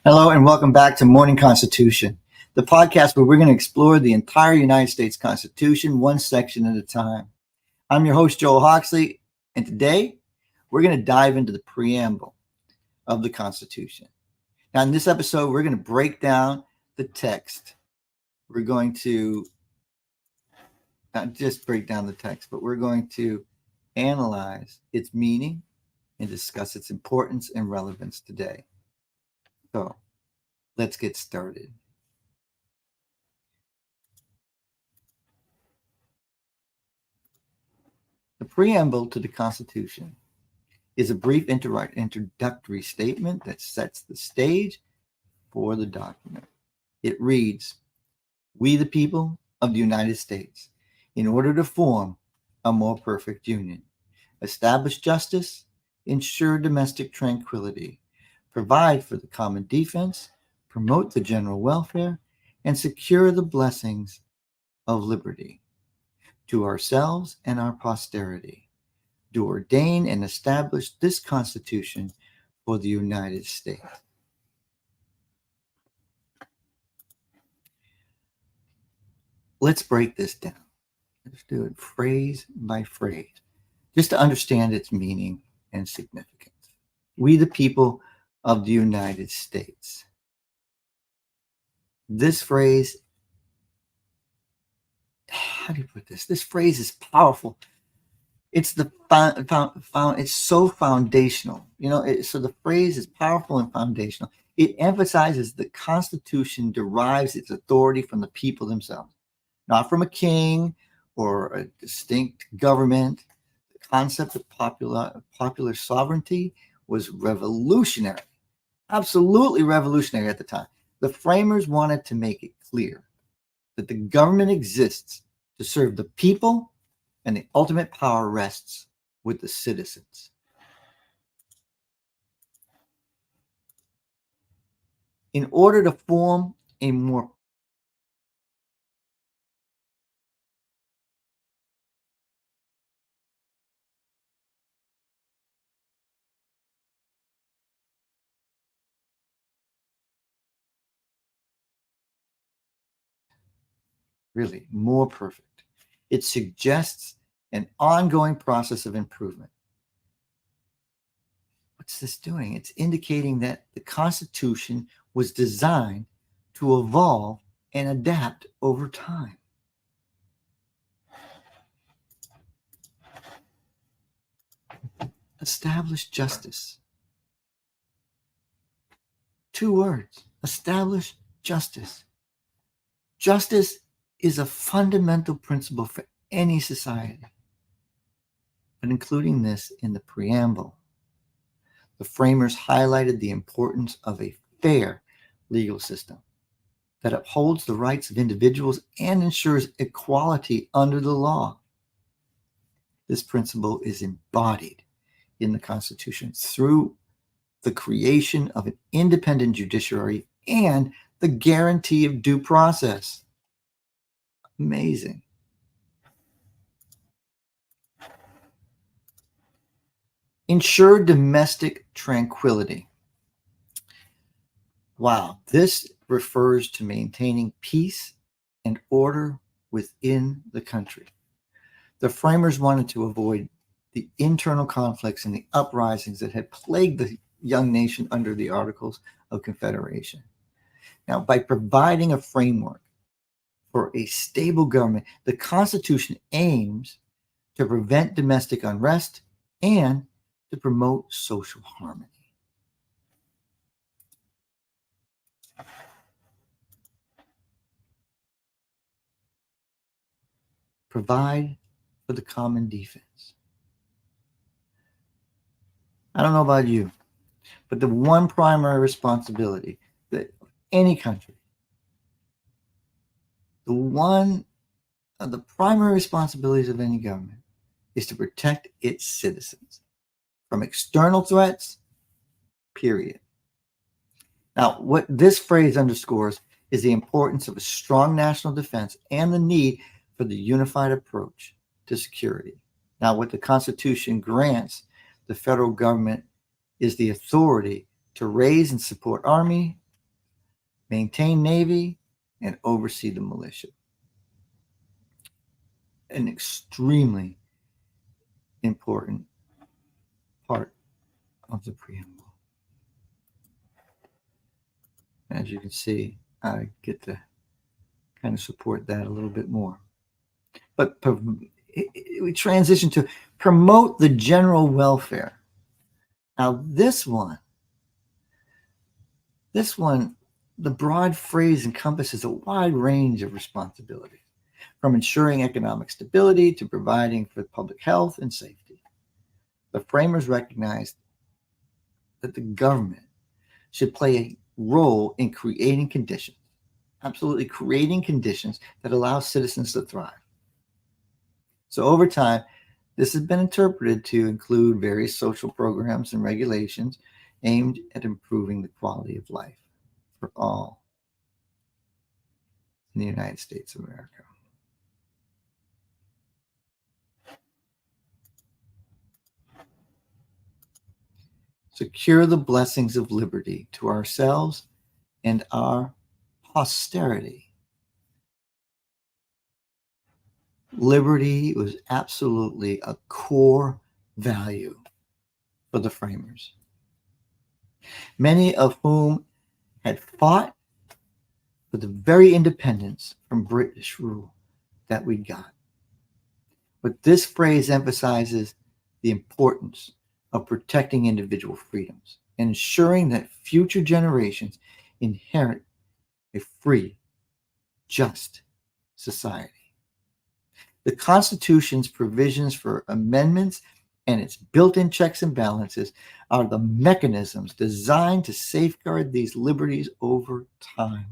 Hello and welcome back to Morning Constitution, the podcast where we're going to explore the entire United States Constitution, one section at a time. I'm your host, Joel Hawksley, and today we're going to dive into the preamble of the Constitution. Now, in this episode, we're going to break down the text. We're going to not just break down the text, but we're going to analyze its meaning and discuss its importance and relevance today. So let's get started. The preamble to the Constitution is a brief introductory statement that sets the stage for the document. It reads, "We, the people of the United States, in order to form a more perfect union, establish justice, ensure domestic tranquility, provide for the common defense, promote the general welfare, and secure the blessings of liberty. To ourselves and our posterity, do ordain and establish this Constitution for the United States." Let's break this down. Let's do it phrase by phrase, just to understand its meaning and significance. We, the people of the United States. This phrase, how do you put this? This phrase is powerful. It's it's so foundational. So the phrase is powerful and foundational. It emphasizes the Constitution derives its authority from the people themselves, not from a king or a distinct government. The concept of popular sovereignty was revolutionary, absolutely revolutionary at the time. The framers wanted to make it clear that the government exists to serve the people and the ultimate power rests with the citizens. In order to form a more perfect, it suggests an ongoing process of improvement. What's this doing? It's indicating that the Constitution was designed to evolve and adapt over time. Establish justice. 2 words. Establish justice. Justice is a fundamental principle for any society, but including this in the preamble, the framers highlighted the importance of a fair legal system that upholds the rights of individuals and ensures equality under the law. This principle is embodied in the Constitution through the creation of an independent judiciary and the guarantee of due process. Amazing. Ensure domestic tranquility. Wow, this refers to maintaining peace and order within the country. The framers wanted to avoid the internal conflicts and the uprisings that had plagued the young nation under the Articles of Confederation. Now, by providing a framework for a stable government, the Constitution aims to prevent domestic unrest and to promote social harmony. Provide for the common defense. I don't know about you, but the one primary responsibility that any country, one of the primary responsibilities of any government is to protect its citizens from external threats, period. Now, what this phrase underscores is the importance of a strong national defense and the need for the unified approach to security. Now, what the Constitution grants the federal government is the authority to raise and support army, maintain navy, and oversee the militia. An extremely important part of the preamble. As you can see, I get to kind of support that a little bit more. But we transition to promote the general welfare. Now, this one, the broad phrase encompasses a wide range of responsibilities, from ensuring economic stability to providing for public health and safety. The framers recognized that the government should play a role in creating conditions, absolutely creating conditions that allow citizens to thrive. So over time, this has been interpreted to include various social programs and regulations aimed at improving the quality of life for all in the United States of America. Secure the blessings of liberty to ourselves and our posterity. Liberty was absolutely a core value for the framers, many of whom had fought for the very independence from British rule that we got. But this phrase emphasizes the importance of protecting individual freedoms and ensuring that future generations inherit a free, just society. The Constitution's provisions for amendments and its built-in checks and balances are the mechanisms designed to safeguard these liberties over time.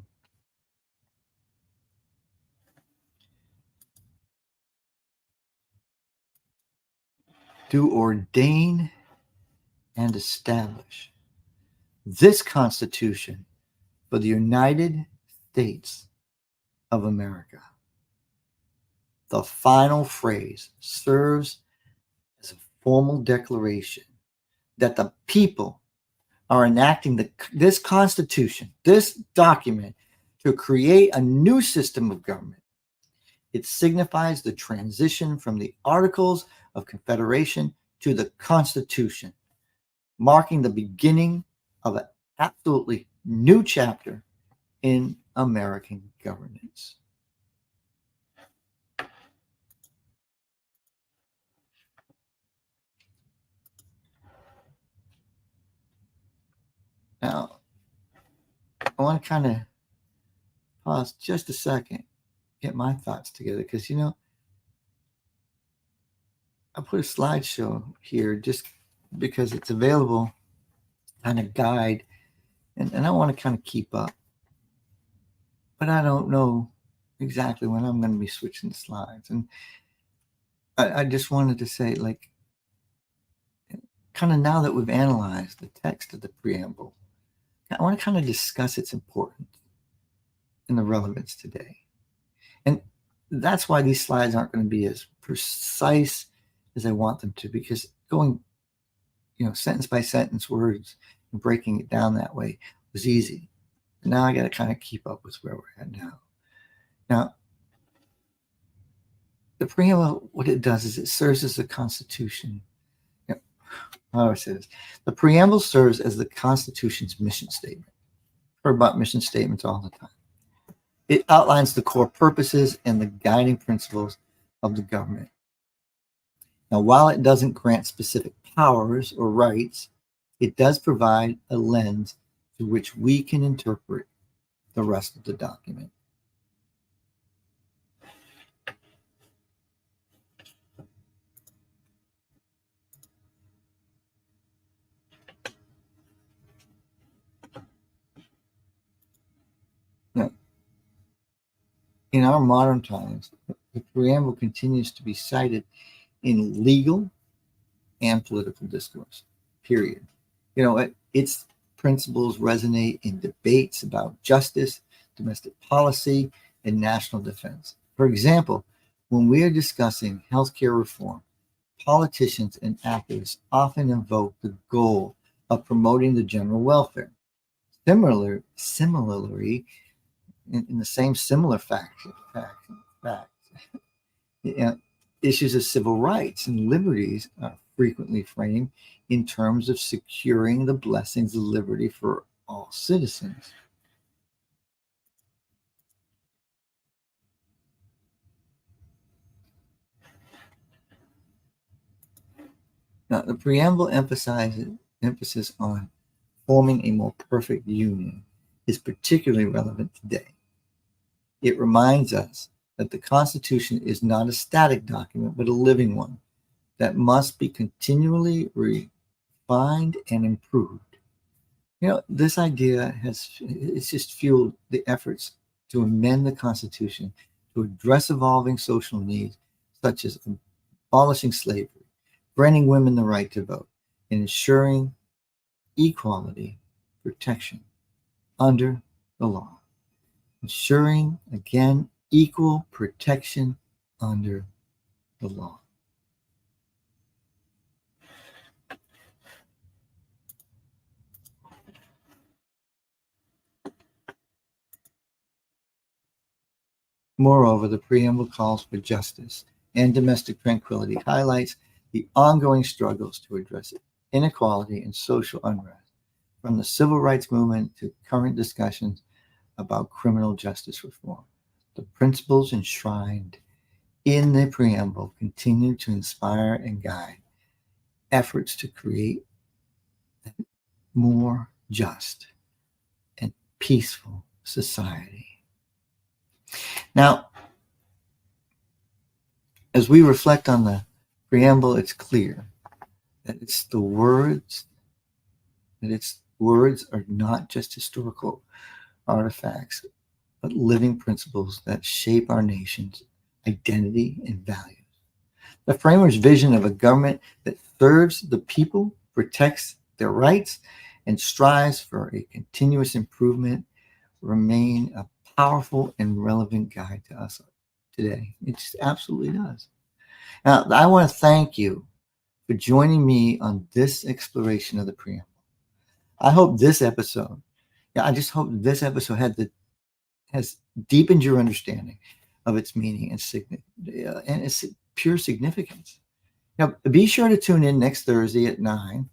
To ordain and establish this Constitution for the United States of America. The final phrase serves as a formal declaration that the people are enacting this Constitution, this document, to create a new system of government. It signifies the transition from the Articles of Confederation to the Constitution, marking the beginning of an absolutely new chapter in American governance. Now, I want to kind of pause just a second, get my thoughts together, because, I put a slideshow here just because it's available on a guide, and I want to kind of keep up. But I don't know exactly when I'm going to be switching the slides. And I just wanted to say, kind of now that we've analyzed the text of the preamble, I want to kind of discuss its importance and the relevance today. And that's why these slides aren't going to be as precise as I want them to, because going, sentence by sentence words and breaking it down that way was easy. But now I got to kind of keep up with where we're at now. Now, the preamble, what it does is it serves as the Constitution. How do I say this? The preamble serves as the Constitution's mission statement. I've heard about mission statements all the time. It outlines the core purposes and the guiding principles of the government. Now, while it doesn't grant specific powers or rights, it does provide a lens through which we can interpret the rest of the document. Now, in our modern times, the preamble continues to be cited in legal and political discourse, period. Its principles resonate in debates about justice, domestic policy, and national defense. For example, when we are discussing healthcare reform, politicians and activists often invoke the goal of promoting the general welfare. Similarly, in the same similar fact, you know, issues of civil rights and liberties are frequently framed in terms of securing the blessings of liberty for all citizens. Now, the preamble emphasis on forming a more perfect union is particularly relevant today. It reminds us that the Constitution is not a static document, but a living one that must be continually refined and improved. This idea it's just fueled the efforts to amend the Constitution to address evolving social needs, such as abolishing slavery, granting women the right to vote, and ensuring equality protection under the law. Ensuring, again, equal protection under the law. Moreover, the preamble calls for justice and domestic tranquility, highlights the ongoing struggles to address inequality and social unrest, from the civil rights movement to current discussions about criminal justice reform. The principles enshrined in the preamble continue to inspire and guide efforts to create a more just and peaceful society. Now, as we reflect on the preamble, it's clear that its words are not just historical artifacts, but living principles that shape our nation's identity and values. The framers' vision of a government that serves the people, protects their rights, and strives for a continuous improvement remain a powerful and relevant guide to us today. It just absolutely does. Now, I want to thank you for joining me on this exploration of the preamble. I hope this episode, I just hope this episode has deepened your understanding of its meaning and its pure significance. Now, be sure to tune in next Thursday at 9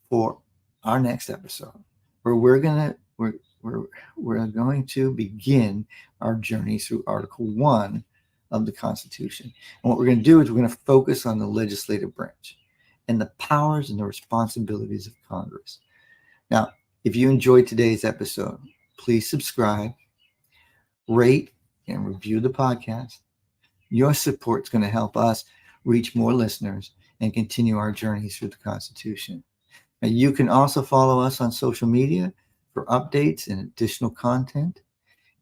for our next episode, where we're going to begin our journey through Article 1 of the Constitution. And what we're going to do is we're going to focus on the legislative branch and the powers and the responsibilities of Congress. Now, if you enjoyed today's episode, please subscribe, rate, and review the podcast. Your support is going to help us reach more listeners and continue our journey through the Constitution. Now, you can also follow us on social media for updates and additional content.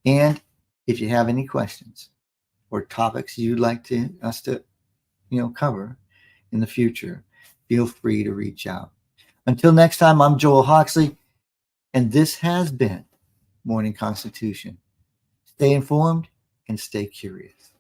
And if you have any questions or topics you'd like us to cover in the future, feel free to reach out. Until next time, I'm Joel Hawksley, and this has been Morning Constitution. Stay informed and stay curious.